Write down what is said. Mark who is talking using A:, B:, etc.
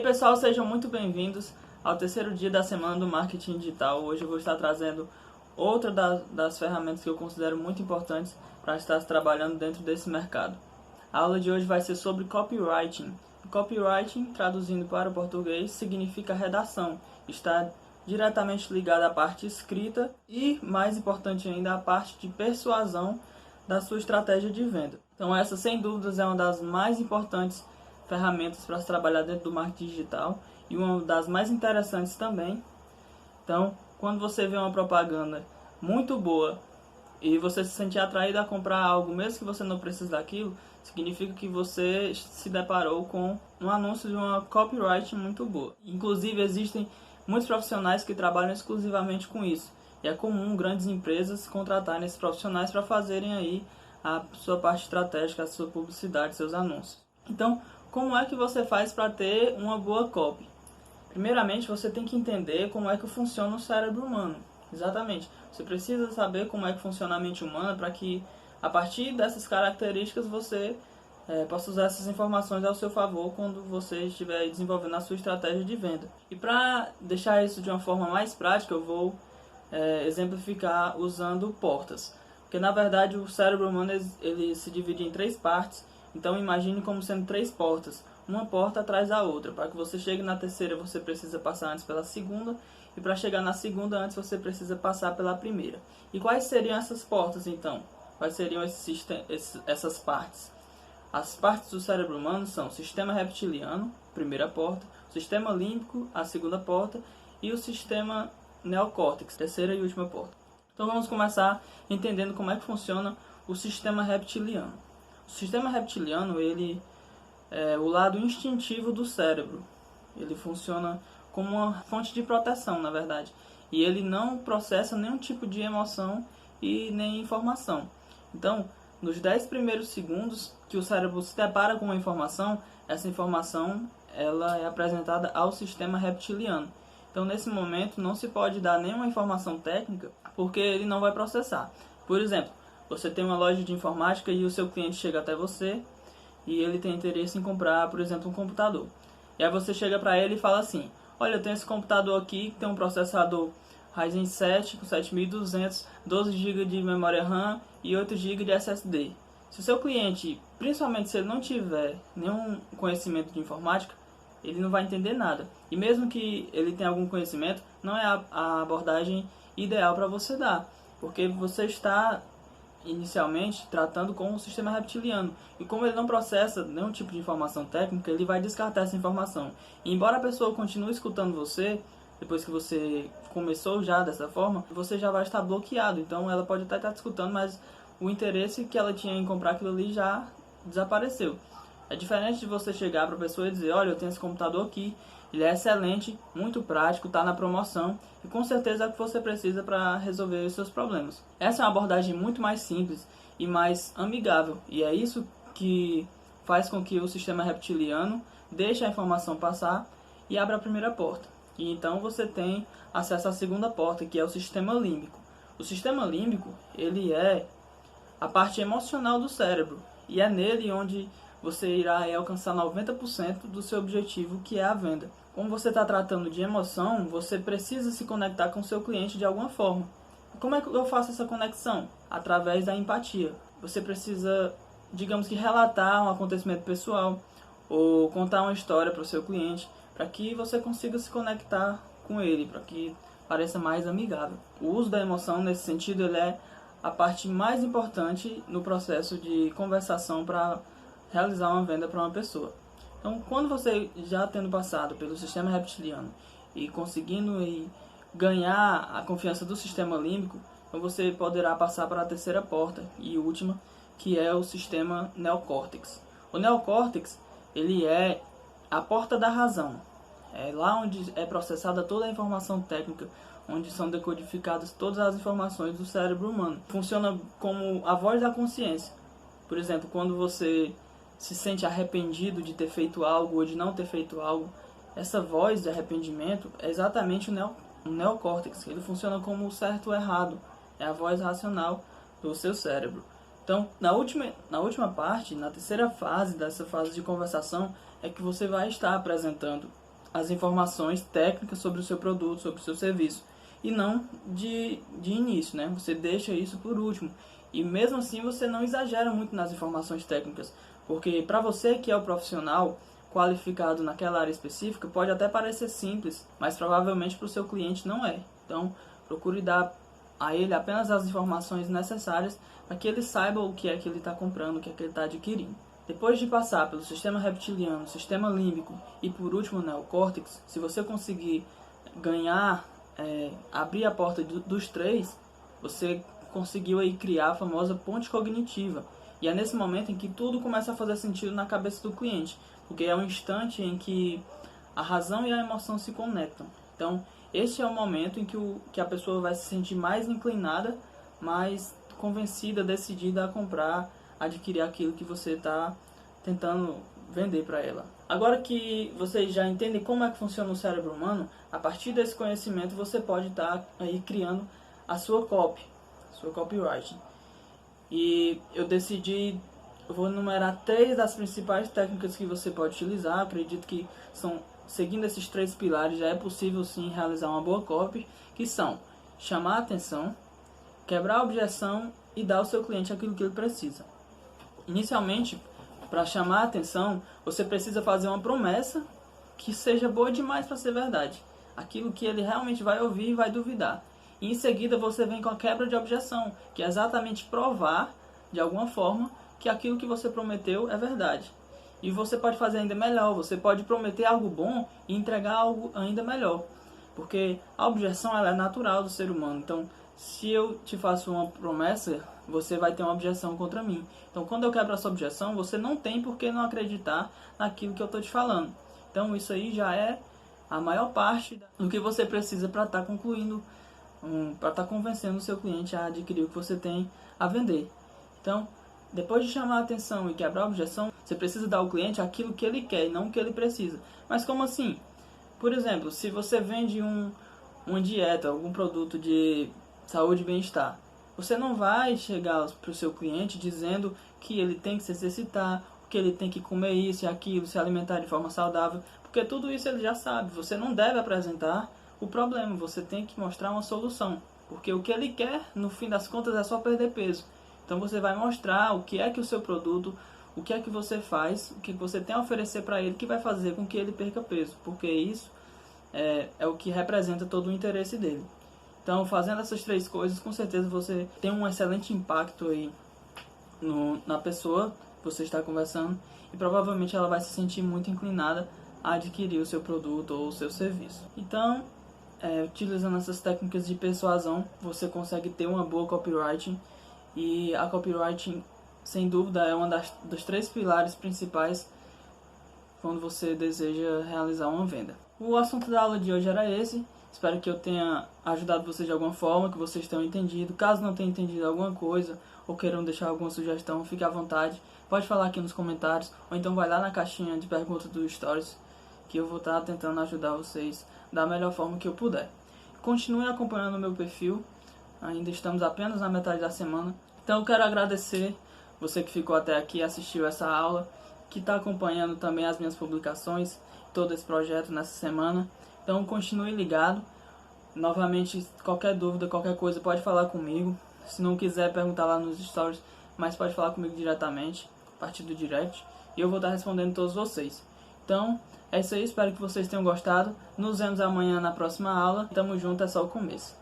A: pessoal, sejam muito bem-vindos ao terceiro dia da semana do marketing digital. Hoje eu vou estar trazendo outra das ferramentas que eu considero muito importantes para estar trabalhando dentro desse mercado. A aula de hoje vai ser sobre copywriting. Copywriting, traduzindo para o português, significa redação. Está diretamente ligado à parte escrita e, mais importante ainda, à parte de persuasão da sua estratégia de venda. Então essa, sem dúvidas, é uma das mais importantes ferramentas para se trabalhar dentro do marketing digital e uma das mais interessantes também. Então, quando você vê uma propaganda muito boa e você se sente atraído a comprar algo, mesmo que você não precise daquilo, significa que você se deparou com um anúncio de uma copywriting muito boa. Inclusive, existem muitos profissionais que trabalham exclusivamente com isso. E é comum grandes empresas contratarem esses profissionais para fazerem aí a sua parte estratégica, a sua publicidade, seus anúncios. Então, como é que você faz para ter uma boa copy? Primeiramente, você tem que entender como é que funciona o cérebro humano. Exatamente. Você precisa saber como é que funciona a mente humana para que, a partir dessas características, você possa usar essas informações ao seu favor quando você estiver desenvolvendo a sua estratégia de venda. E para deixar isso de uma forma mais prática, eu vou exemplificar usando portas. Porque, na verdade, o cérebro humano ele se divide em três partes. Então imagine como sendo três portas, uma porta atrás da outra. Para que você chegue na terceira, você precisa passar antes pela segunda, e para chegar na segunda antes, você precisa passar pela primeira. E quais seriam essas portas então? Quais seriam essas partes? As partes do cérebro humano são o sistema reptiliano, primeira porta, o sistema límbico, a segunda porta, e o sistema neocórtex, terceira e última porta. Então vamos começar entendendo como é que funciona o sistema reptiliano. O sistema reptiliano, ele é o lado instintivo do cérebro. Ele funciona como uma fonte de proteção, na verdade. E ele não processa nenhum tipo de emoção e nem informação. Então, nos 10 primeiros segundos que o cérebro se depara com uma informação, essa informação ela é apresentada ao sistema reptiliano. Então, nesse momento, não se pode dar nenhuma informação técnica, porque ele não vai processar. Por exemplo, você tem uma loja de informática e o seu cliente chega até você e ele tem interesse em comprar, por exemplo, um computador. E aí você chega para ele e fala assim: olha, eu tenho esse computador aqui que tem um processador Ryzen 7 com 7200, 12 GB de memória RAM e 8 GB de SSD. Se o seu cliente, principalmente se ele não tiver nenhum conhecimento de informática, ele não vai entender nada. E mesmo que ele tenha algum conhecimento, não é a abordagem ideal para você dar, porque você está inicialmente tratando com o sistema reptiliano, e como ele não processa nenhum tipo de informação técnica, ele vai descartar essa informação. E embora a pessoa continue escutando você, depois que você começou já dessa forma, você já vai estar bloqueado. Então ela pode até estar te escutando, mas o interesse que ela tinha em comprar aquilo ali já desapareceu. É diferente de você chegar para a pessoa e dizer: olha, eu tenho esse computador aqui, ele é excelente, muito prático, está na promoção e com certeza é o que você precisa para resolver os seus problemas. Essa é uma abordagem muito mais simples e mais amigável, e é isso que faz com que o sistema reptiliano deixe a informação passar e abra a primeira porta. E então você tem acesso à segunda porta, que é o sistema límbico. O sistema límbico, ele é a parte emocional do cérebro, e é nele onde você irá alcançar 90% do seu objetivo, que é a venda. Como você está tratando de emoção, você precisa se conectar com o seu cliente de alguma forma. Como é que eu faço essa conexão? Através da empatia. Você precisa, digamos que, relatar um acontecimento pessoal ou contar uma história para o seu cliente, para que você consiga se conectar com ele, para que pareça mais amigável. O uso da emoção, nesse sentido, ele é a parte mais importante no processo de conversação para realizar uma venda para uma pessoa. Então, quando você já tendo passado pelo sistema reptiliano e conseguindo ganhar a confiança do sistema límbico, então você poderá passar para a terceira porta e última, que é o sistema neocórtex. O neocórtex, ele é a porta da razão. É lá onde é processada toda a informação técnica, onde são decodificadas todas as informações do cérebro humano. Funciona como a voz da consciência. Por exemplo, quando você se sente arrependido de ter feito algo ou de não ter feito algo, essa voz de arrependimento é exatamente o neocórtex. Ele funciona como o certo ou errado. É a voz racional do seu cérebro. Então, na última parte, na terceira fase dessa fase de conversação, é que você vai estar apresentando as informações técnicas sobre o seu produto, sobre o seu serviço, e não de início, né? Você deixa isso por último. E mesmo assim você não exagera muito nas informações técnicas, porque para você que é o profissional qualificado naquela área específica, pode até parecer simples, mas provavelmente para o seu cliente não é. Então, procure dar a ele apenas as informações necessárias para que ele saiba o que é que ele está comprando, o que é que ele está adquirindo. Depois de passar pelo sistema reptiliano, sistema límbico e por último o neocórtex, se você conseguir ganhar, abrir a porta dos três, você conseguiu aí criar a famosa ponte cognitiva. E é nesse momento em que tudo começa a fazer sentido na cabeça do cliente, porque é um instante em que a razão e a emoção se conectam. Então, este é o momento em que a pessoa vai se sentir mais inclinada, mais convencida, decidida a comprar, adquirir aquilo que você está tentando vender para ela. Agora que vocês já entendem como é que funciona o cérebro humano, a partir desse conhecimento você pode estar aí criando a sua copy, sua copywriting. E eu vou enumerar 3 das principais técnicas que você pode utilizar. Acredito que seguindo esses 3 pilares já é possível sim realizar uma boa copy, que são chamar a atenção, quebrar a objeção e dar ao seu cliente aquilo que ele precisa. Inicialmente, para chamar a atenção, você precisa fazer uma promessa que seja boa demais para ser verdade. Aquilo que ele realmente vai ouvir e vai duvidar. E em seguida você vem com a quebra de objeção, que é exatamente provar, de alguma forma, que aquilo que você prometeu é verdade. E você pode fazer ainda melhor, você pode prometer algo bom e entregar algo ainda melhor. Porque a objeção ela é natural do ser humano. Então, se eu te faço uma promessa, você vai ter uma objeção contra mim. Então, quando eu quebro essa objeção, você não tem por que não acreditar naquilo que eu estou te falando. Então, isso aí já é a maior parte do que você precisa para estar concluindo, para estar convencendo o seu cliente a adquirir o que você tem a vender. Então, depois de chamar a atenção e quebrar a objeção, você precisa dar ao cliente aquilo que ele quer e não o que ele precisa. Mas como assim? Por exemplo, se você vende uma dieta, algum produto de saúde e bem-estar, você não vai chegar para o seu cliente dizendo que ele tem que se exercitar, que ele tem que comer isso e aquilo, se alimentar de forma saudável, porque tudo isso ele já sabe. Você não deve apresentar o problema, você tem que mostrar uma solução, porque o que ele quer, no fim das contas, é só perder peso. Então você vai mostrar o que é que o seu produto, o que é que você faz, o que você tem a oferecer para ele, que vai fazer com que ele perca peso, porque isso é o que representa todo o interesse dele. Então, fazendo essas 3 coisas, com certeza você tem um excelente impacto aí na pessoa que você está conversando, e provavelmente ela vai se sentir muito inclinada a adquirir o seu produto ou o seu serviço. Então, utilizando essas técnicas de persuasão, você consegue ter uma boa copywriting, e a copywriting, sem dúvida, é uma dos 3 pilares principais quando você deseja realizar uma venda. O assunto da aula de hoje era esse. Espero que eu tenha ajudado vocês de alguma forma, que vocês tenham entendido. Caso não tenham entendido alguma coisa ou queiram deixar alguma sugestão, fique à vontade. Pode falar aqui nos comentários, ou então vai lá na caixinha de perguntas do Stories, que eu vou estar tentando ajudar vocês da melhor forma que eu puder. Continue acompanhando o meu perfil, ainda estamos apenas na metade da semana. Então eu quero agradecer você que ficou até aqui e assistiu essa aula, que está acompanhando também as minhas publicações, todo esse projeto nessa semana. Então continue ligado. Novamente, qualquer dúvida, qualquer coisa, pode falar comigo. Se não quiser, perguntar lá nos stories, mas pode falar comigo diretamente, a partir do direct, e eu vou estar respondendo todos vocês. Então, é isso aí, espero que vocês tenham gostado. Nos vemos amanhã na próxima aula. Tamo junto, é só o começo.